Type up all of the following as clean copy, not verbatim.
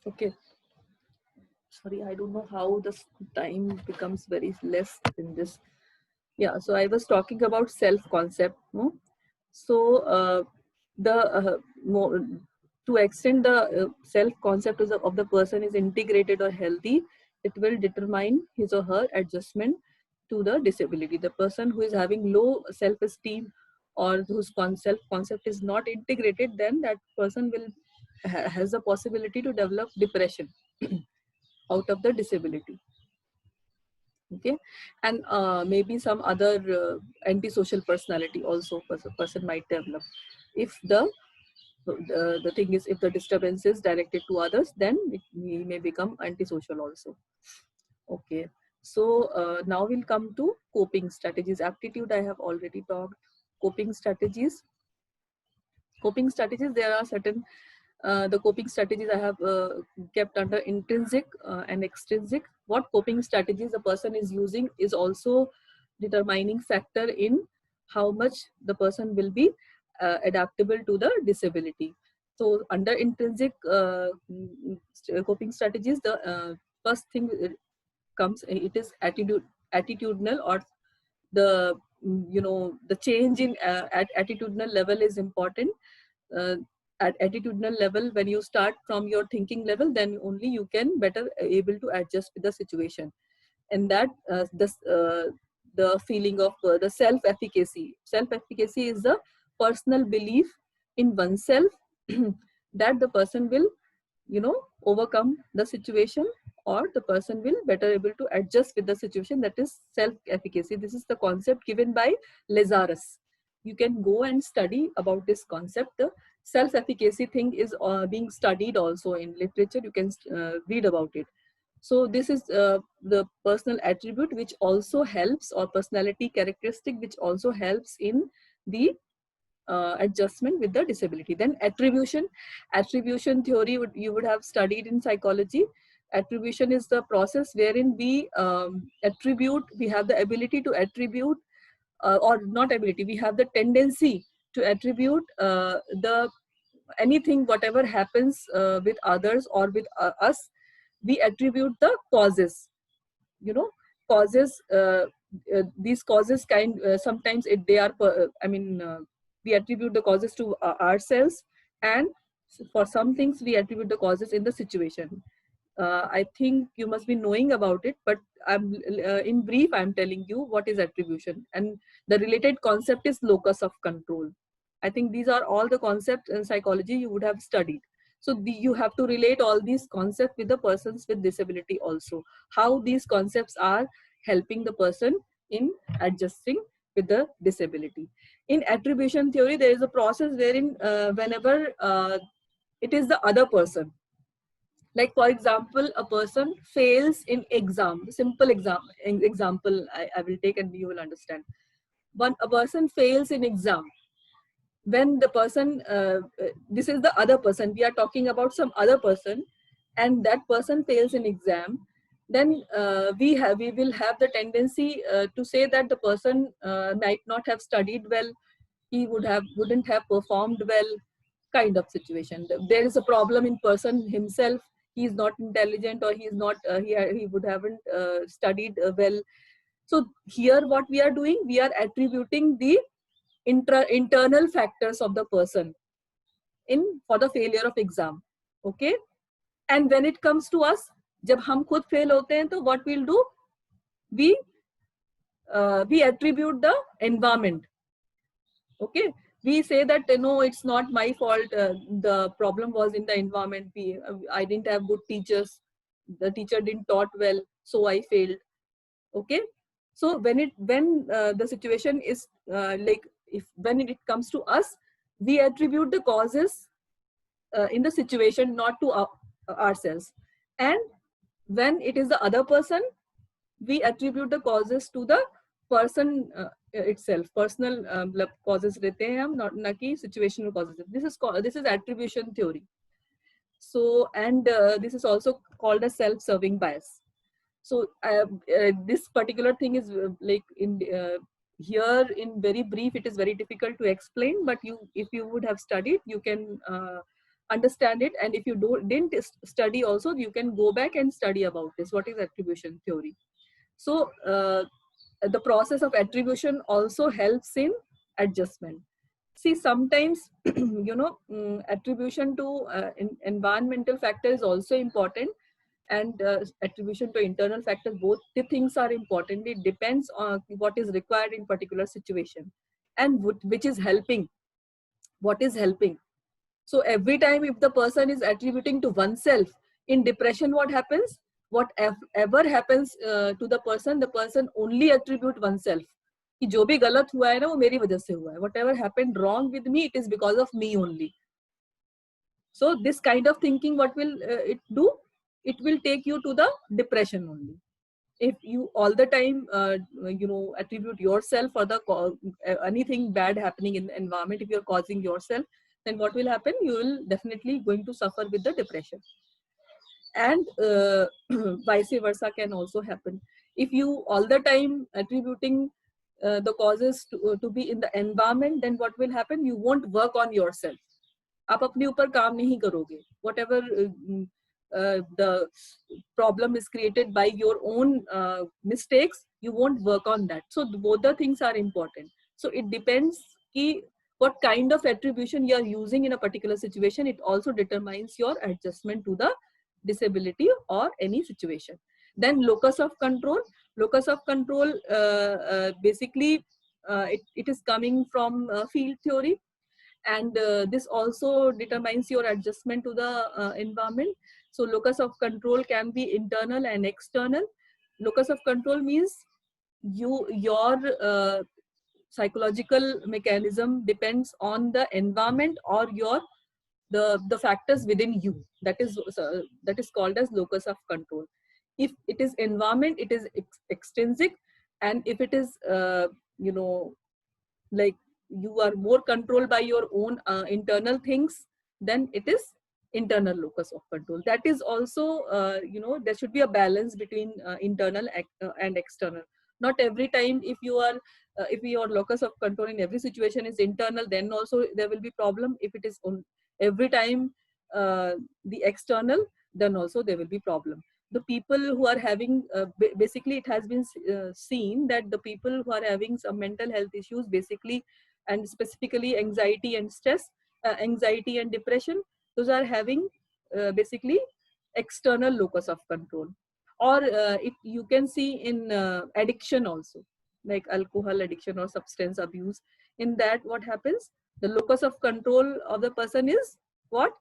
Okay. Sorry, I don't know how the time becomes very less in this. Yeah, so I was talking about self-concept. No? So the more, to extend the self-concept of the person is integrated or healthy, it will determine his or her adjustment to the disability. The person who is having low self-esteem or whose self-concept is not integrated, then that person will has the possibility to develop depression out of the disability. Okay, and maybe some other antisocial personality also person might develop if the thing is, if the disturbance is directed to others, then we may become antisocial also. Okay, so now we'll come to coping strategies. Aptitude I have already talked. Coping strategies, there are certain the coping strategies I have kept under intrinsic and extrinsic. What coping strategies a person is using is also determining factor in how much the person will be adaptable to the disability. So under intrinsic coping strategies, the first thing comes, it is attitudinal, or the the change in attitudinal level is important. At attitudinal level, when you start from your thinking level, then only you can better able to adjust with the situation. And that the feeling of the self-efficacy. Self-efficacy is the personal belief in oneself that the person will overcome the situation, or the person will better able to adjust with the situation. That is self-efficacy. This is the concept given by Lazarus. You can go and study about this concept. The self-efficacy thing is being studied also in literature. You can read about it. So this is the personal attribute which also helps, or personality characteristic which also helps in the adjustment with the disability. Then attribution theory you would have studied in psychology. Attribution is the process wherein we we have the ability to attribute, or not ability, we have the tendency to attribute the anything, whatever happens with others or with us, we attribute the causes. Causes, these causes sometimes they are we attribute the causes to ourselves, and for some things we attribute the causes in the situation. I think you must be knowing about it, but in brief I'm telling you what is attribution, and the related concept is locus of control. I think these are all the concepts in psychology you would have studied. So you have to relate all these concepts with the persons with disability also, how these concepts are helping the person in adjusting with the disability. In attribution theory, there is a process wherein whenever it is the other person, like for example, a person fails in exam, simple example I will take and you will understand. A person fails in exam. When the person, this is the other person, we are talking about some other person, and that person fails in exam, then we will have the tendency to say that the person might not have studied well, he wouldn't have performed well, kind of situation. There is a problem in person himself, he is not intelligent, or he is not he would haven't studied well. So here what we are doing, we are attributing the internal factors of the person in for the failure of exam. Okay, and when it comes to us, जब हम खुद fail होते हैं, तो what we'll do, we we attribute the environment. Okay, we say that no, it's not my fault, the problem was in the environment, I didn't have good teachers, the teacher didn't taught well, so I failed. Okay, so when the situation is like, if when it comes to us, we attribute the causes in the situation, not to ourselves. And when it is the other person, we attribute the causes to the person itself. Personal causes rehte hain hum, not na ki situational causes. This is attribution theory. So, and this is also called a self-serving bias. So this particular thing is like in here in very brief, it is very difficult to explain, but if you would have studied, you can understand it. And if you didn't study also, you can go back and study about this, what is attribution theory. So the process of attribution also helps in adjustment. See, sometimes attribution to environmental factor is also important, and attribution to internal factors, both the things are important. It depends on what is required in particular situation, and which is helping, what is helping. So every time if the person is attributing to oneself, in depression what happens, whatever happens to the person only attribute oneself, कि जो भी गलत हुआ है ना वो मेरी वजह से हुआ है, whatever happened wrong with me, it is because of me only. So this kind of thinking, what will it do? It will take you to the depression only. If you all the time attribute yourself for the anything bad happening in the environment, if you're causing yourself, then what will happen? You will definitely going to suffer with the depression. And vice versa can also happen. If you all the time attributing the causes to be in the environment, then what will happen? You won't work on yourself. आप अपने ऊपर काम नहीं करोगे. Whatever the problem is created by your own mistakes, you won't work on that. So both the things are important. So it depends ki what kind of attribution you are using in a particular situation. It also determines your adjustment to the disability or any situation. Then locus of control. Locus of control basically it is coming from field theory. And this also determines your adjustment to the environment. So locus of control can be internal and external. Locus of control means your psychological mechanism depends on the environment or the factors within you. That is called as locus of control. If it is environment, it is extrinsic, and if it is like you are more controlled by your own internal things, then it is internal locus of control. That is also there should be a balance between internal and external. Not every time if your locus of control in every situation is internal, then also there will be problem. If it is on every time the external, then also there will be problem. The people who are having basically it has been seen that the people who are having some mental health issues basically, and specifically anxiety and stress, anxiety and depression, those are having basically external locus of control. Or if you can see in addiction also, like alcohol addiction or substance abuse, in that what happens, the locus of control of the person is what?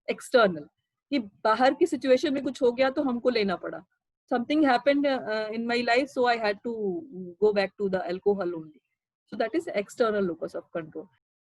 External. कि बाहर की situation में कुछ हो गया तो हमको लेना पड़ा. Something happened in my life, so I had to go back to the alcohol only. So that is external locus of control.